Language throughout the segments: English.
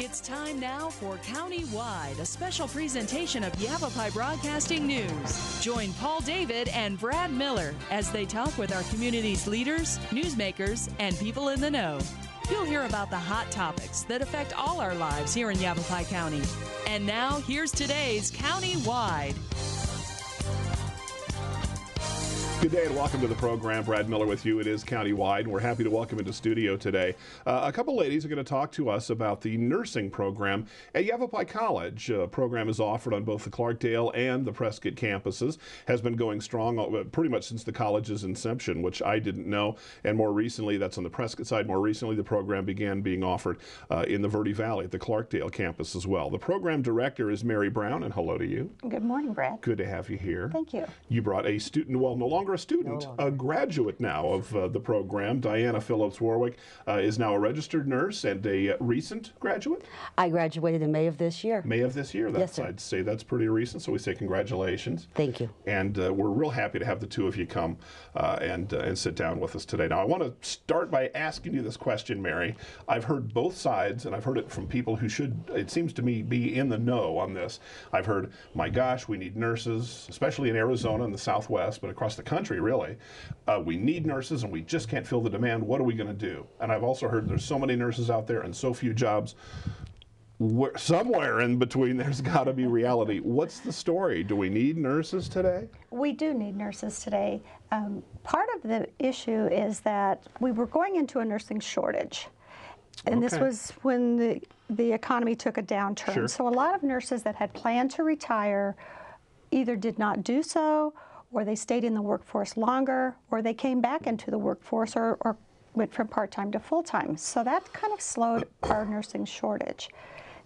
It's time now for County-Wide, a special presentation of Yavapai Broadcasting News. Join Paul David and Brad Miller as they talk with our community's leaders, newsmakers, and people in the know. You'll hear about the hot topics that affect all our lives here in Yavapai County. And now, here's today's County-Wide. Good day and welcome to the program. Brad Miller with you. It is County-Wide, and we're happy to welcome into studio today. A couple ladies are going to talk to us about the nursing program at Yavapai College. A program is offered on both the Clarkdale and the Prescott campuses. Has been going strong pretty much since the college's inception, which I didn't know. And more recently, that's on the Prescott side. More recently, the program began being offered in the Verde Valley at the Clarkdale campus as well. The program director is Mary Brown, and hello to you. Good morning, Brad. Good to have you here. Thank you. You brought a student, well, no longer a student, a graduate now of the program. Diana Phillips Warwick is now a registered nurse and a recent graduate. I graduated in May of this year. May of this year. Yes, sir. I'd say that's pretty recent, so we say congratulations. Thank you. And we're real happy to have the two of you come and sit down with us today. Now, I want to start by asking you this question, Mary. I've heard both sides, and I've heard it from people who should, it seems to me, be in the know on this. I've heard, my gosh, we need nurses, especially in Arizona and the Southwest, but across the country, really. We need nurses and we just can't fill the demand. What are we going to do? And I've also heard there's so many nurses out there and so few jobs. Somewhere in between there's got to be reality. What's the story? Do we need nurses today? We do need nurses today. Part of the issue is that we were going into a nursing shortage. And this was when the economy took a downturn. Sure. So a lot of nurses that had planned to retire either did not do so, or they stayed in the workforce longer, or they came back into the workforce or went from part-time to full-time. So that kind of slowed our nursing shortage.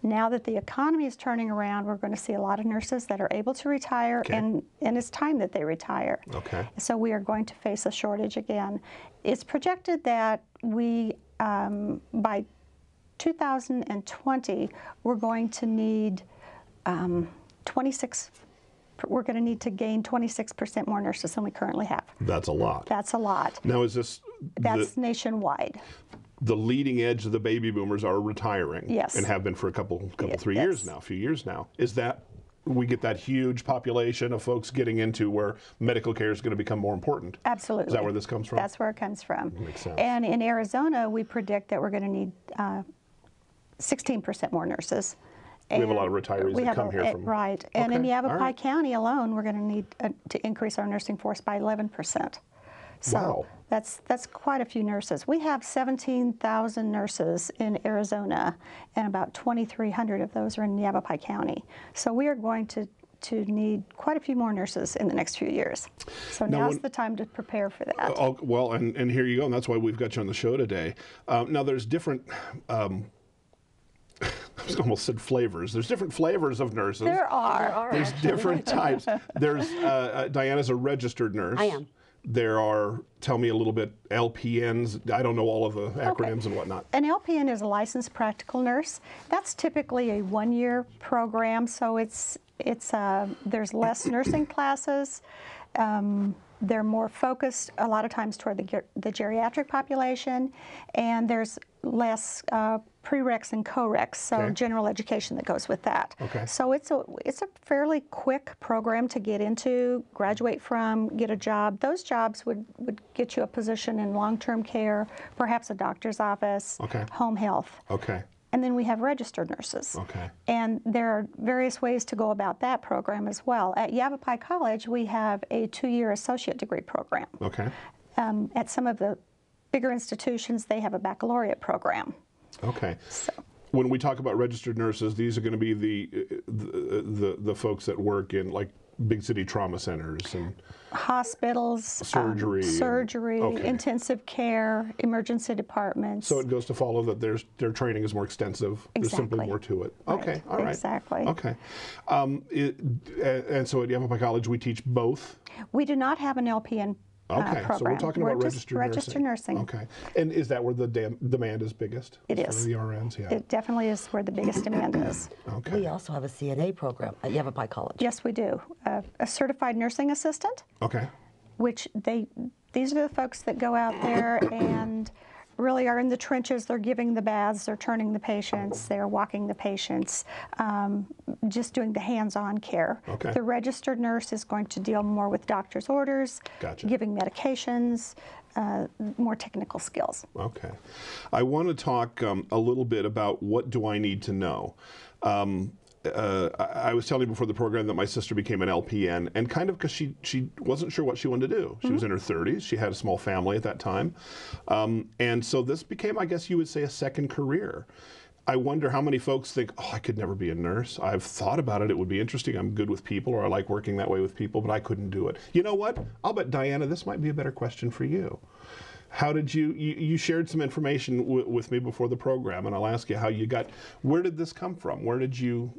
Now that the economy is turning around, we're going to see a lot of nurses that are able to retire, and it's time that they retire. Okay. So we are going to face a shortage again. It's projected that we, by 2020, we're going to need we're going to need to gain 26% more nurses than we currently have. That's a lot. That's a lot. Now, is this... That's nationwide. The leading edge of the baby boomers are retiring. Yes. And have been for a few years now. Is that, we get that huge population of folks getting into where medical care is going to become more important? Absolutely. Is that where this comes from? That's where it comes from. Makes sense. And in Arizona, we predict that we're going to need 16% more nurses. We have a lot of retirees that come here from... Right. And in Yavapai County alone, we're going to need to increase our nursing force by 11%. So wow. That's quite a few nurses. We have 17,000 nurses in Arizona, and about 2,300 of those are in Yavapai County. So we are going to need quite a few more nurses in the next few years. So now's the time to prepare for that. Well, and here you go, and that's why we've got you on the show today. Now, there's different... I almost said flavors. There's different flavors of nurses. There are. There's different types. There's Diana's a registered nurse. I am. There are, tell me a little bit, LPNs. I don't know all of the acronyms and whatnot. An LPN is a licensed practical nurse. That's typically a one-year program, so there's less nursing classes. They're more focused a lot of times toward the geriatric population, and there's less prereqs and co-reqs, so general education that goes with that. Okay. So it's a fairly quick program to get into, graduate from, get a job. Those jobs would get you a position in long-term care, perhaps a doctor's office, home health. Okay. And then we have registered nurses. Okay. And there are various ways to go about that program as well. At Yavapai College, we have a 2-year associate degree program. Okay. At some of the bigger institutions, they have a baccalaureate program. Okay. So. When we talk about registered nurses, these are going to be the folks that work in like big city trauma centers and hospitals, surgery, intensive care, emergency departments. So it goes to follow that their training is more extensive. Exactly. There's simply more to it. Right. Okay, all right. Exactly. Okay. And so at Yavapai College, we teach both? We do not have an LPN program. So we're talking about registered nursing. Okay. And is that where the demand is biggest? It is. For the RNs, yeah. It definitely is where the biggest demand is. Okay. We also have a CNA program at Yavapai College. Yes, we do. A certified nursing assistant. Okay. Which these are the folks that go out there and really are in the trenches. They're giving the baths, they're turning the patients, they're walking the patients, just doing the hands-on care. Okay. The registered nurse is going to deal more with doctor's orders, Gotcha. giving medications, more technical skills. Okay. I want to talk a little bit about what do I need to know. I was telling you before the program that my sister became an LPN, and kind of because she wasn't sure what she wanted to do. She was in her 30s. She had a small family at that time. And so this became, I guess you would say, a second career. I wonder how many folks think, oh, I could never be a nurse. I've thought about it. It would be interesting. I'm good with people, or I like working that way with people, but I couldn't do it. You know what? I'll bet, Diana, this might be a better question for you. How did you shared some information with me before the program, and I'll ask you how you got, where did this come from? Where did you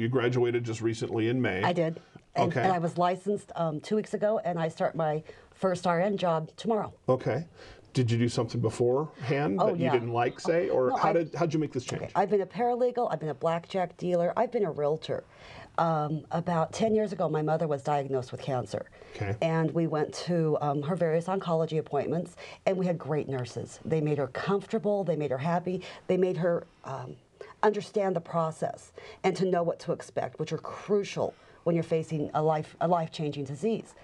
graduated just recently in May. I did. And, Okay. and I was licensed 2 weeks ago, and I start my first RN job tomorrow. Okay. Did you do something beforehand that you didn't like, say, or No, how'd you make this change? Okay. I've been a paralegal, I've been a blackjack dealer, I've been a realtor. About 10 years ago, my mother was diagnosed with cancer. Okay. And we went to her various oncology appointments, and we had great nurses. They made her comfortable, they made her happy, they made her understand the process and to know what to expect, which are crucial when you're facing a life-changing disease.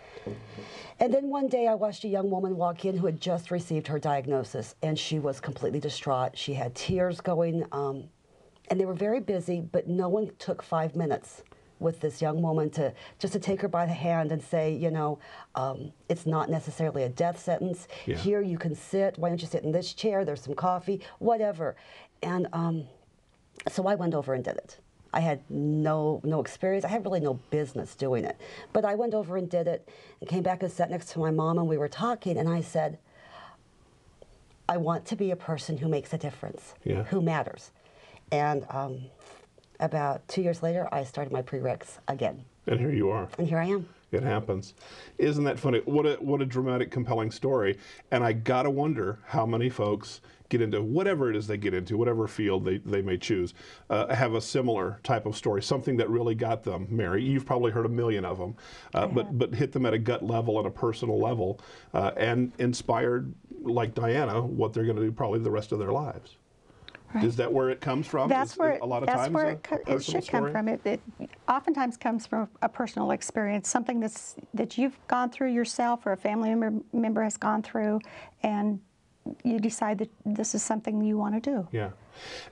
And then one day I watched a young woman walk in who had just received her diagnosis, and she was completely distraught. She had tears going, and they were very busy, but no one took 5 minutes with this young woman just to take her by the hand and say, you know, it's not necessarily a death sentence. Yeah. Here you can sit. Why don't you sit in this chair? There's some coffee, whatever. And so I went over and did it. I had no experience. I had really no business doing it. But I went over and did it and came back and sat next to my mom, and we were talking, and I said, I want to be a person who makes a difference, who matters. And about 2 years later, I started my prereqs again. And here you are. And here I am. It happens. Isn't that funny? What a dramatic, compelling story. And I gotta wonder how many folks get into whatever it is they get into, whatever field they may choose, have a similar type of story, something that really got them, Mary. You've probably heard a million of them, but hit them at a gut level and a personal level, and inspired, like Diana, what they're going to do probably the rest of their lives. Right. Is that where it comes from? That's where a lot of that's times where it should come from. It oftentimes comes from a personal experience, something that you've gone through yourself or a family member has gone through, and you decide that this is something you want to do. Yeah.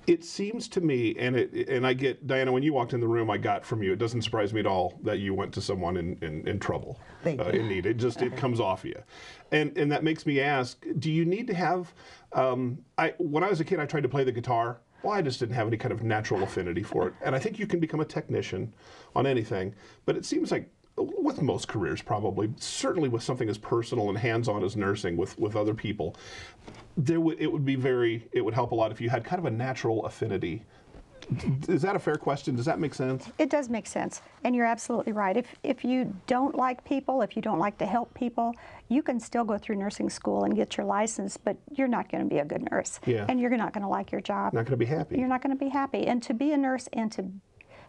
It seems to me, and I get, Diana, when you walked in the room, I got from you, it doesn't surprise me at all that you went to someone in trouble, in need. It just, it comes off of you. And that makes me ask, do you need to have, when I was a kid, I tried to play the guitar. Well, I just didn't have any kind of natural affinity for it. And I think you can become a technician on anything, but it seems like with most careers probably, certainly with something as personal and hands-on as nursing with other people, it would help a lot if you had kind of a natural affinity. Is that a fair question? Does that make sense? It does make sense, and you're absolutely right. If you don't like people, if you don't like to help people, you can still go through nursing school and get your license, but you're not going to be a good nurse, and you're not going to like your job. Not going to be happy. You're not going to be happy, and to be a nurse and to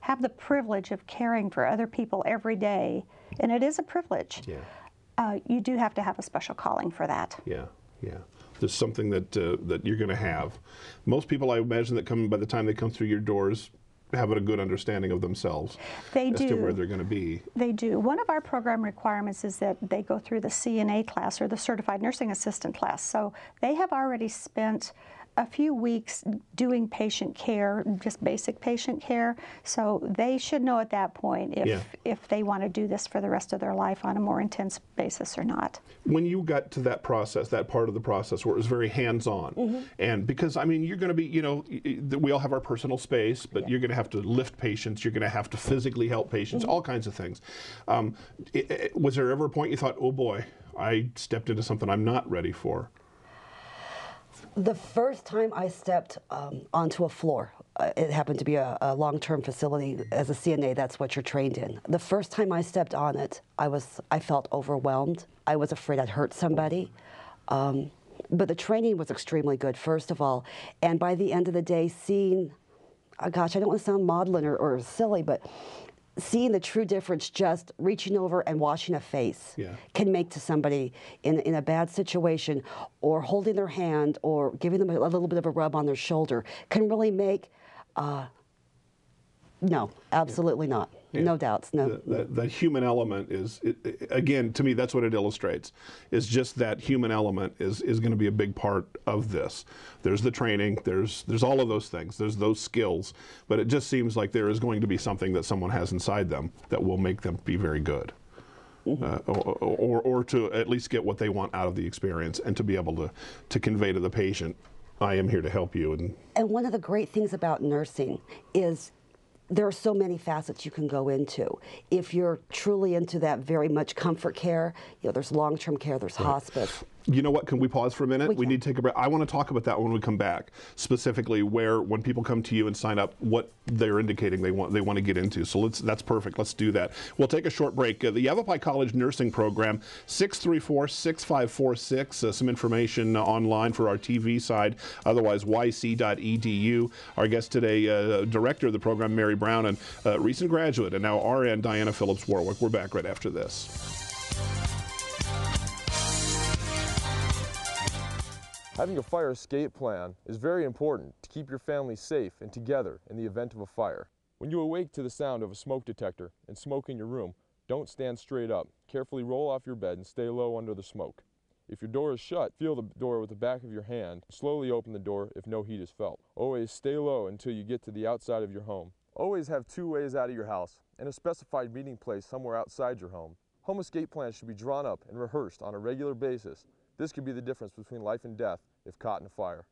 have the privilege of caring for other people every day, and it is a privilege. Yeah. You do have to have a special calling for that. Yeah, yeah. There's something that you're going to have. Most people, I imagine, that by the time they come through your doors, have a good understanding of themselves. As to where they're going to be. They do. One of our program requirements is that they go through the CNA class, or the Certified Nursing Assistant class. So they have already spent a few weeks doing patient care, just basic patient care. So they should know at that point if they want to do this for the rest of their life on a more intense basis or not. When you got to that process, that part of the process where it was very hands-on, and because, I mean, you're going to be, you know, we all have our personal space, but you're going to have to lift patients, you're going to have to physically help patients, all kinds of things. Was there ever a point you thought, oh boy, I stepped into something I'm not ready for? The first time I stepped onto a floor, it happened to be a long-term facility. As a CNA, that's what you're trained in. The first time I stepped on it, I felt overwhelmed. I was afraid I'd hurt somebody. But the training was extremely good, first of all. And by the end of the day, seeing, gosh, I don't want to sound maudlin or silly, but seeing the true difference just reaching over and washing a face can make to somebody in a bad situation, or holding their hand or giving them a little bit of a rub on their shoulder can really make, no, absolutely not. Yeah. No doubts. No. The human element is, again, to me, that's what it illustrates, is just that human element is going to be a big part of this. There's the training, there's all of those things, there's those skills, but it just seems like there is going to be something that someone has inside them that will make them be very good. Or to at least get what they want out of the experience, and to be able to convey to the patient, I am here to help you. And one of the great things about nursing is there are so many facets you can go into. If you're truly into that very much comfort care, there's long-term care, there's hospice. You know what, can we pause for a minute? We need to take a break. I want to talk about that when we come back, specifically when people come to you and sign up, what they're indicating they want to get into. So that's perfect. Let's do that. We'll take a short break. The Yavapai College Nursing Program, 634-6546. Some information online for our TV side, otherwise yc.edu. Our guest today, director of the program, Mary Brown, and recent graduate, and now RN Diana Phillips Warwick. We're back right after this. Having a fire escape plan is very important to keep your family safe and together in the event of a fire. When you awake to the sound of a smoke detector and smoke in your room, don't stand straight up. Carefully roll off your bed and stay low under the smoke. If your door is shut, feel the door with the back of your hand. Slowly open the door if no heat is felt. Always stay low until you get to the outside of your home. Always have 2 ways out of your house and a specified meeting place somewhere outside your home. Home escape plans should be drawn up and rehearsed on a regular basis. This could be the difference between life and death if caught in a fire.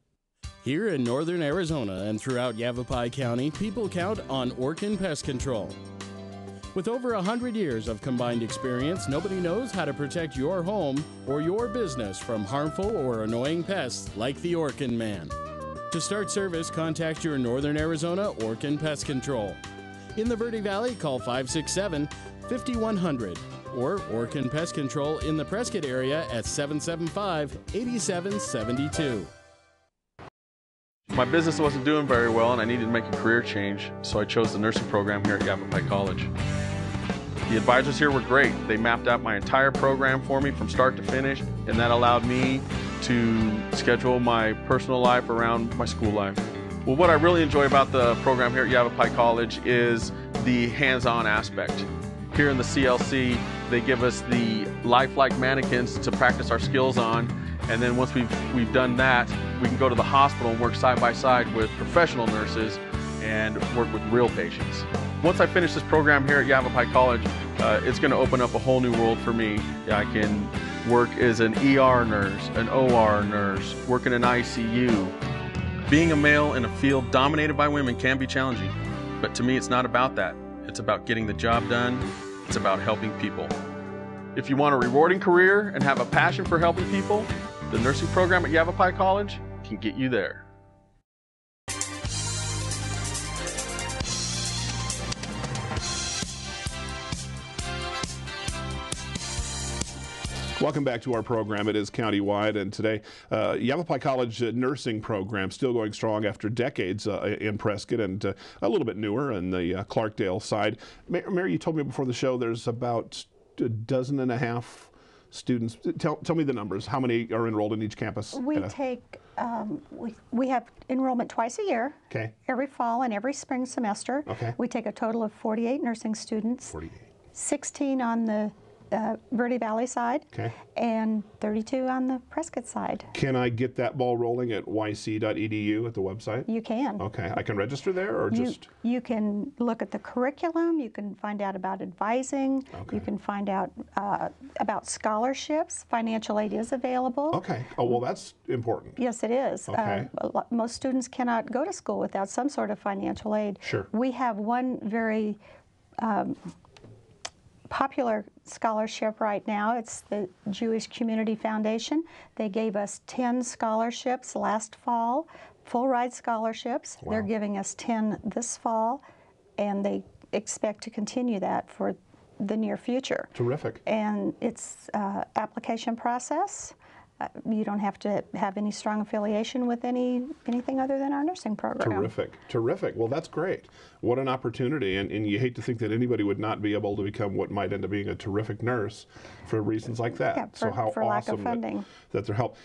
Here in northern Arizona and throughout Yavapai County, people count on Orkin Pest Control. With over 100 years of combined experience, nobody knows how to protect your home or your business from harmful or annoying pests like the Orkin Man. To start service, contact your northern Arizona Orkin Pest Control. In the Verde Valley, call 567-5100. or Orkin Pest Control in the Prescott area at 775-8772. My business wasn't doing very well and I needed to make a career change, so I chose the nursing program here at Yavapai College. The advisors here were great. They mapped out my entire program for me from start to finish, and that allowed me to schedule my personal life around my school life. Well, what I really enjoy about the program here at Yavapai College is the hands-on aspect. Here in the CLC, they give us the lifelike mannequins to practice our skills on, and then once we've done that, we can go to the hospital and work side by side with professional nurses and work with real patients. Once I finish this program here at Yavapai College, it's going to open up a whole new world for me. I can work as an ER nurse, an OR nurse, work in an ICU. Being a male in a field dominated by women can be challenging, but to me it's not about that. It's about getting the job done. It's about helping people. If you want a rewarding career and have a passion for helping people, the nursing program at Yavapai College can get you there. Welcome back to our program. It is countywide, and today, Yavapai College nursing program still going strong after decades in Prescott, and a little bit newer on the Clarkdale side. Mary, you told me before the show there's about 12.5 students. Tell me the numbers. How many are enrolled in each campus? We have enrollment twice a year. Okay. Every fall and every spring semester. Okay. We take a total of 48 nursing students. 48. 16 on the Verde Valley side, okay, and 32 on the Prescott side. Can I get that ball rolling at yc.edu at the website? You can. Okay, I can register there, or just? You can look at the curriculum, you can find out about advising, okay, you can find out about scholarships, financial aid is available. Okay, oh well that's important. Yes it is. Okay. Most students cannot go to school without some sort of financial aid. Sure. We have one very popular scholarship right now. It's the Jewish Community Foundation. They gave us 10 scholarships last fall, full ride scholarships. Wow. They're giving us 10 this fall, and they expect to continue that for the near future. Terrific. And it's application process. You don't have to have any strong affiliation with anything other than our nursing program. Terrific, terrific. Well, that's great. What an opportunity, and you hate to think that anybody would not be able to become what might end up being a terrific nurse for reasons like that. Yeah, so how for lack of awesome funding. that they're help.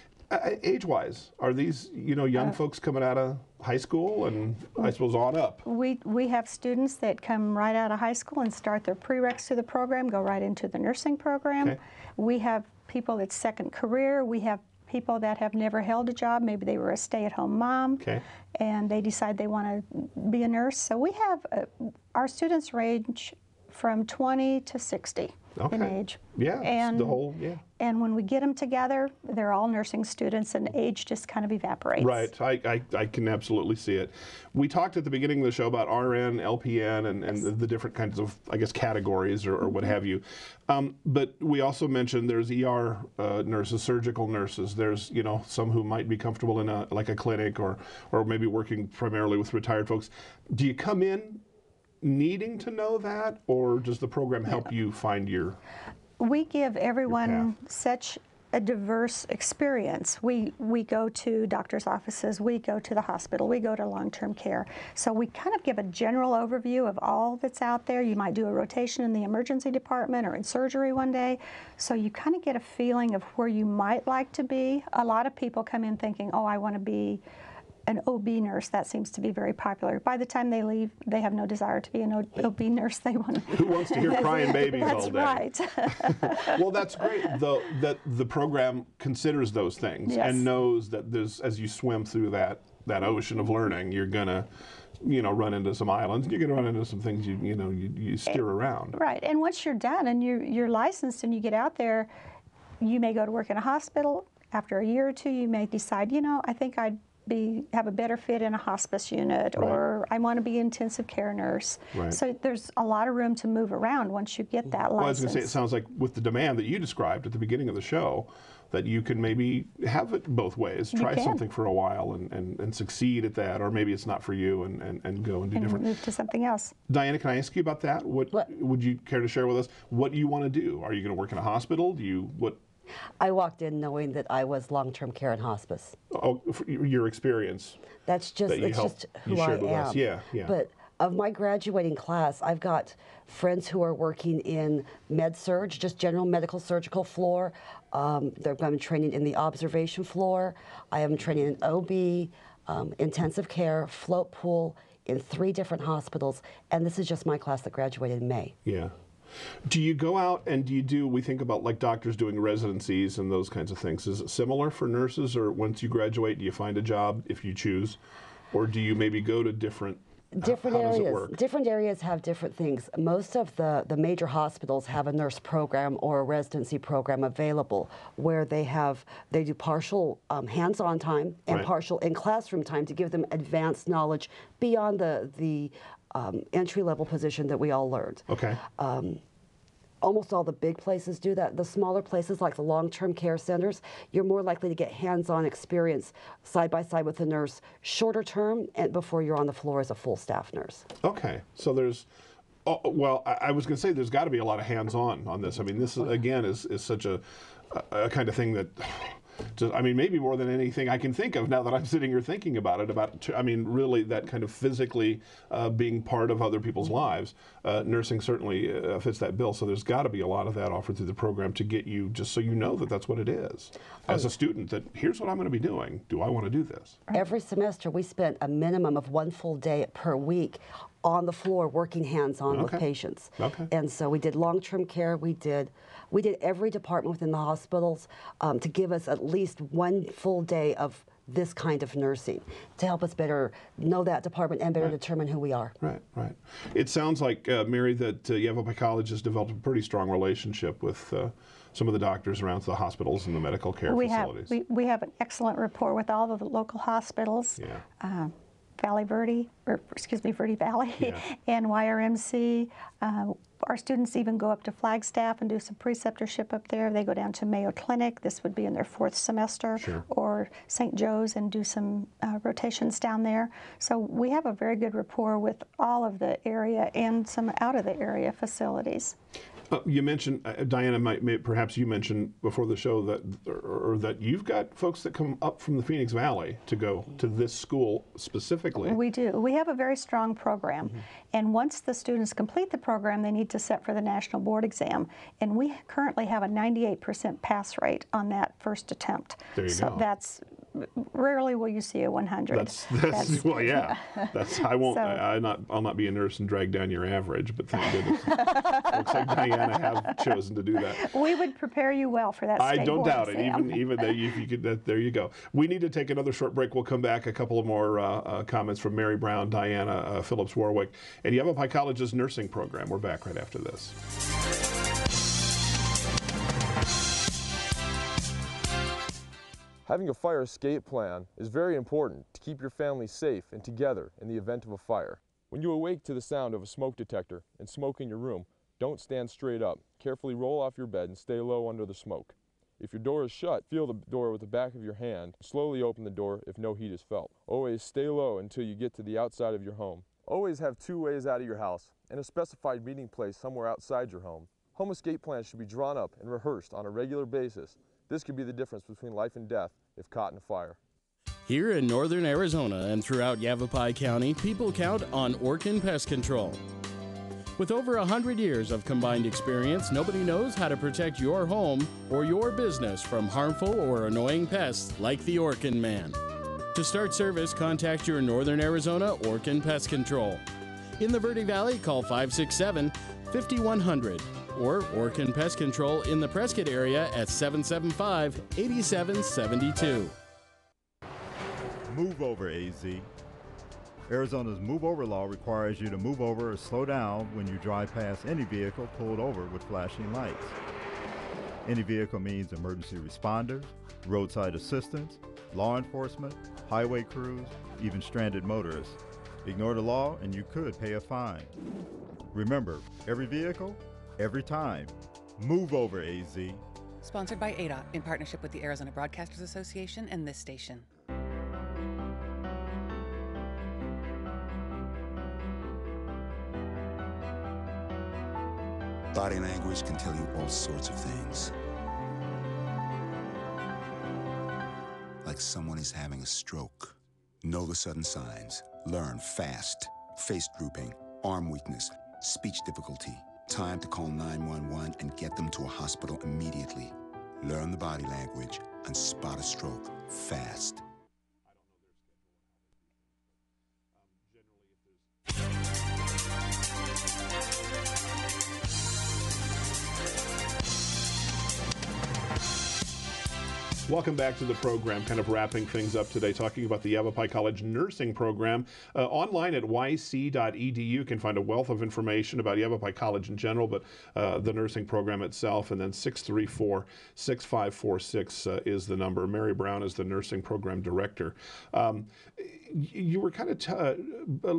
Age-wise, are these young folks coming out of high school and I suppose on up? We have students that come right out of high school and start their prereqs to the program, go right into the nursing program. Okay. We have people that's second career. We have people that have never held a job. Maybe they were a stay-at-home mom, Okay. and they decide they want to be a nurse. So we have our students range from 20 to 60 in age. Yeah, and the whole, yeah. And when we get them together, they're all nursing students, and age just kind of evaporates. Right, I can absolutely see it. We talked at the beginning of the show about RN, LPN, and the different kinds of, I guess, categories or what have you. But we also mentioned there's ER nurses, surgical nurses. There's, some who might be comfortable in a clinic or maybe working primarily with retired folks. Do you come in needing to know that, or does the program help you find your We give everyone path? such a diverse experience. We go to doctor's offices, we go to the hospital, we go to long-term care. So we kind of give a general overview of all that's out there. You might do a rotation in the emergency department or in surgery one day. So you kind of get a feeling of where you might like to be. A lot of people come in thinking, oh, I want to be an OB nurse. That seems to be very popular. By the time they leave, they have no desire to be an OB nurse. They want. Who wants to hear crying babies all day? That's right. Well, that's great, though, that the program considers those things and knows that there's, as you swim through that ocean of learning, you're gonna, run into some islands. You're gonna run into some things you steer around. Right, and once you're done and you're licensed and you get out there, you may go to work in a hospital. After a year or two, you may decide, I think I'd have a better fit in a hospice unit, or I want to be an intensive care nurse. Right. So there's a lot of room to move around once you get that license. Well, I was going to say, it sounds like with the demand that you described at the beginning of the show, that you can maybe have it both ways. Try something for a while and succeed at that, or maybe it's not for you and go and do different. Move to something else. Diana, can I ask you about that? What would you care to share with us? What do you want to do? Are you going to work in a hospital? I walked in knowing that I was long-term care and hospice. Oh, your experience. That's just, it's just who I am. Yeah. But of my graduating class, I've got friends who are working in med-surg, just general medical surgical floor. I'm training in the observation floor. I am training in OB, intensive care, float pool, in 3 different hospitals. And this is just my class that graduated in May. Yeah. Do you go out and we think about like doctors doing residencies and those kinds of things. Is it similar for nurses, or once you graduate, do you find a job if you choose? Or do you maybe go to different areas? Does it work? Different areas have different things. Most of the major hospitals have a nurse program or a residency program available where they do partial hands-on time and partial in-classroom time to give them advanced knowledge beyond the entry-level position that we all learned. Okay. Almost all the big places do that. The smaller places, like the long-term care centers, you're more likely to get hands-on experience side by side with the nurse, shorter term, and before you're on the floor as a full staff nurse. Okay. So there's, I was going to say there's got to be a lot of hands-on on this. I mean, this is, again is such a kind of thing that. Maybe more than anything I can think of now that I'm sitting here thinking about it, really that kind of physically being part of other people's lives. Nursing certainly fits that bill, so there's got to be a lot of that offered through the program to get you, just so you know that that's what it is. As a student, that here's what I'm going to be doing. Do I want to do this? Every semester we spent a minimum of 1 full day per week on the floor working hands-on with patients. Okay. And so we did long-term care, we did every department within the hospitals to give us at least 1 full day of this kind of nursing to help us better know that department and better determine who we are. Right. It sounds like, Mary, that Yavapai College has developed a pretty strong relationship with some of the doctors around the hospitals and the medical care facilities. We have an excellent rapport with all of the local hospitals. Yeah. Verde Valley, and YRMC. Our students even go up to Flagstaff and do some preceptorship up there. They go down to Mayo Clinic. This would be in their 4th semester. Sure. Or St. Joe's and do some rotations down there. So we have a very good rapport with all of the area and some out of the area facilities. You mentioned, Diana, perhaps you mentioned before the show that, or that you've got folks that come up from the Phoenix Valley to go to this school specifically. We do. We have a very strong program. And once the students complete the program, they need to sit for the national board exam. And we currently have a 98% pass rate on that first attempt. There you so go. That's rarely will you see a 100. That's well, yeah. That's I won't. So, I'll not be a nurse and drag down your average. But thank goodness, looks like Diana have chosen to do that. We would prepare you well for that. I state don't board doubt exam. it. Even that, if you could, there you go. We need to take another short break. We'll come back. A couple of more comments from Mary Brown, Diana Phillips Warwick, and Yavapai College's nursing program. We're back right after this. Having a fire escape plan is very important to keep your family safe and together in the event of a fire. When you awake to the sound of a smoke detector and smoke in your room, don't stand straight up. Carefully roll off your bed and stay low under the smoke. If your door is shut, feel the door with the back of your hand. Slowly open the door if no heat is felt. Always stay low until you get to the outside of your home. Always have 2 ways out of your house and a specified meeting place somewhere outside your home. Home escape plans should be drawn up and rehearsed on a regular basis. This could be the difference between life and death if caught in a fire. Here in northern Arizona and throughout Yavapai County, people count on Orkin Pest Control. With over 100 years of combined experience, nobody knows how to protect your home or your business from harmful or annoying pests like the Orkin Man. To start service, contact your Northern Arizona Orkin Pest Control. In the Verde Valley, call 567-5100 or Orkin Pest Control in the Prescott area at 775-8772. Move over, AZ. Arizona's move over law requires you to move over or slow down when you drive past any vehicle pulled over with flashing lights. Any vehicle means emergency responders, roadside assistance, law enforcement, highway crews, even stranded motorists. Ignore the law and you could pay a fine. Remember, every vehicle, every time. Move over, AZ. Sponsored by ADOT in partnership with the Arizona Broadcasters Association and this station. Body language can tell you all sorts of things. Like someone is having a stroke. Know the sudden signs. Learn fast. Face drooping, arm weakness, speech difficulty. Time to call 911 and get them to a hospital immediately. Learn the body language and spot a stroke fast. Welcome back to the program, kind of wrapping things up today, talking about the Yavapai College nursing program. Online at yc.edu, you can find a wealth of information about Yavapai College in general, but the nursing program itself, and then 634-6546 is the number. Mary Brown is the nursing program director. You were kind of,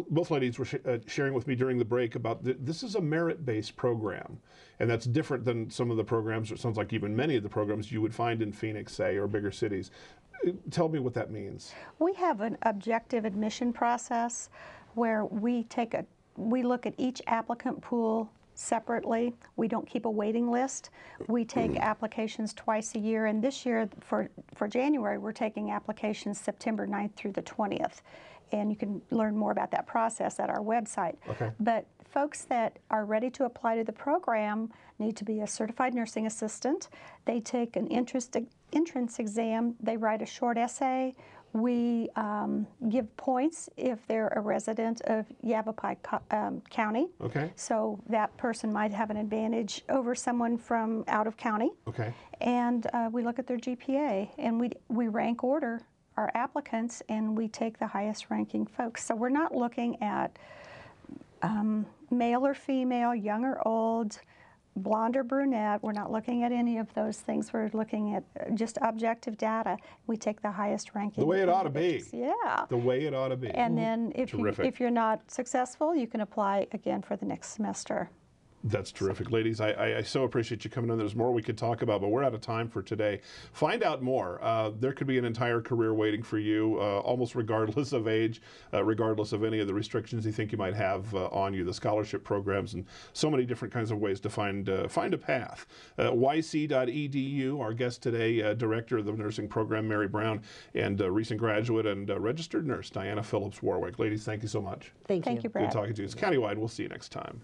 both ladies were sharing with me during the break about this is a merit-based program, and that's different than some of the programs, or it sounds like even many of the programs you would find in Phoenix, say, or bigger cities. Tell me what that means. We have an objective admission process where we look at each applicant pool separately. We don't keep a waiting list. We take applications twice a year, and this year for January we're taking applications September 9th through the 20th, and you can learn more about that process at our website. Okay. But folks that are ready to apply to the program need to be a certified nursing assistant. They take an entrance exam. They write a short essay. We give points if they're a resident of Yavapai County. Okay. So that person might have an advantage over someone from out of county. Okay. And we look at their GPA, and we rank order our applicants, and we take the highest ranking folks. So we're not looking at male or female, young or old, blonde or brunette. We're not looking at any of those things. We're looking at just objective data. We take the highest ranking. The way it ought to be. Yeah. The way it ought to be. And then if you're not successful, you can apply again for the next semester. That's terrific. Ladies, I so appreciate you coming in. There's more we could talk about, but we're out of time for today. Find out more. There could be an entire career waiting for you, almost regardless of age, regardless of any of the restrictions you think you might have on you, the scholarship programs, and so many different kinds of ways to find a path. YC.edu, our guest today, Director of the Nursing Program, Mary Brown, and recent graduate and registered nurse, Diana Phillips Warwick. Ladies, thank you so much. Thank you. Thank you, Brad. Good talking to you. It's Countywide. We'll see you next time.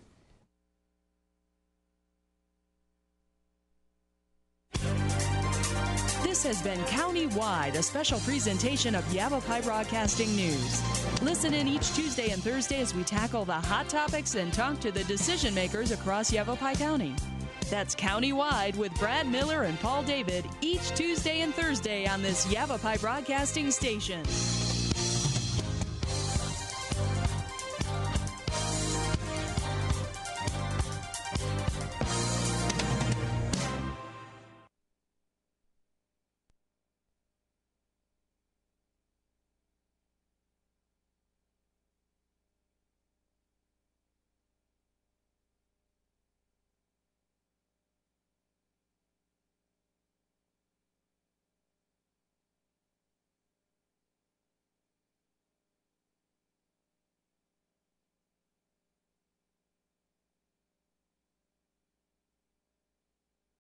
This has been Countywide, a special presentation of Yavapai Broadcasting News. Listen in each Tuesday and Thursday as we tackle the hot topics and talk to the decision makers across Yavapai County. That's Countywide with Brad Miller and Paul David each Tuesday and Thursday on this Yavapai Broadcasting station.